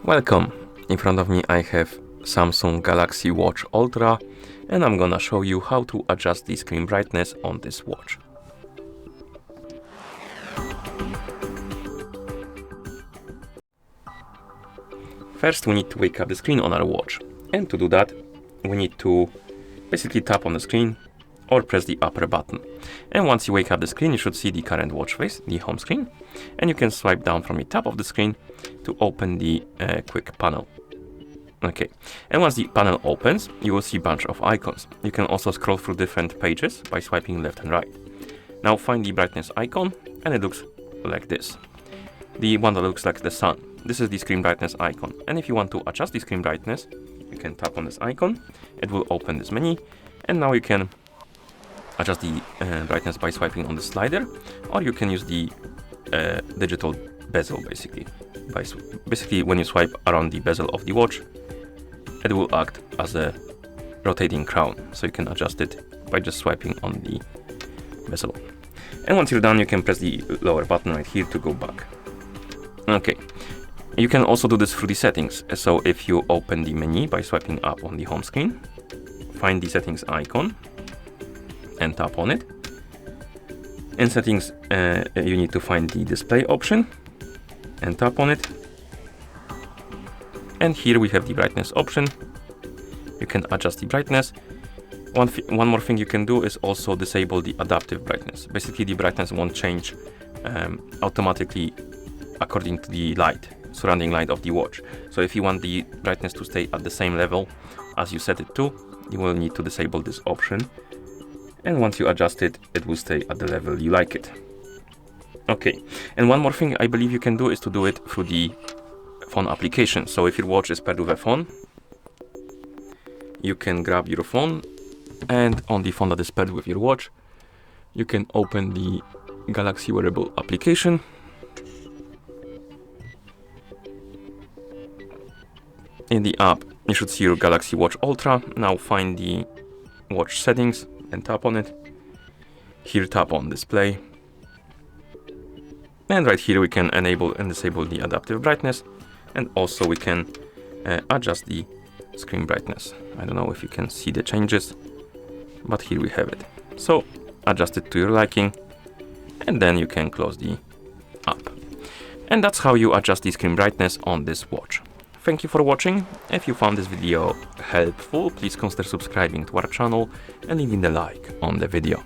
Welcome! In front of me I have Samsung Galaxy Watch Ultra and I'm gonna show you how to adjust the screen brightness on this watch. First we need to wake up the screen on our watch, and to do that we need to basically tap on the screen or press the upper button. And once you wake up the screen, you should see the current watch face, the home screen, and you can swipe down from the top of the screen to open the quick panel. Okay, and once the panel opens, you will see a bunch of icons. You can also scroll through different pages by swiping left and right. Now find the brightness icon, and it looks like this. The one that looks like the sun. This is the screen brightness icon. And if you want to adjust the screen brightness, you can tap on this icon. It will open this menu, and now you can adjust the brightness by swiping on the slider, or you can use the digital bezel basically. Basically, when you swipe around the bezel of the watch, it will act as a rotating crown, so you can adjust it by just swiping on the bezel. And once you're done, you can press the lower button right here to go back. Okay, you can also do this through the settings. So if you open the menu by swiping up on the home screen, find the settings icon and tap on it. In settings, you need to find the display option and tap on it. And here we have the brightness option. You can adjust the brightness. One more thing you can do is also disable the adaptive brightness. Basically, the brightness won't change automatically according to the light, surrounding light of the watch. So if you want the brightness to stay at the same level as you set it to, you will need to disable this option. And once you adjust it, it will stay at the level you like it. Okay, and one more thing I believe you can do is to do it through the phone application. So if your watch is paired with a phone, you can grab your phone, and on the phone that is paired with your watch, you can open the Galaxy Wearable application. In the app, you should see your Galaxy Watch Ultra. Now find the watch settings and tap on it. Here tap on display. And right here we can enable and disable the adaptive brightness. And also we can adjust the screen brightness. I don't know if you can see the changes, but here we have it. So adjust it to your liking, and then you can close the app. And that's how you adjust the screen brightness on this watch. Thank you for watching. If you found this video helpful, please consider subscribing to our channel and leaving a like on the video.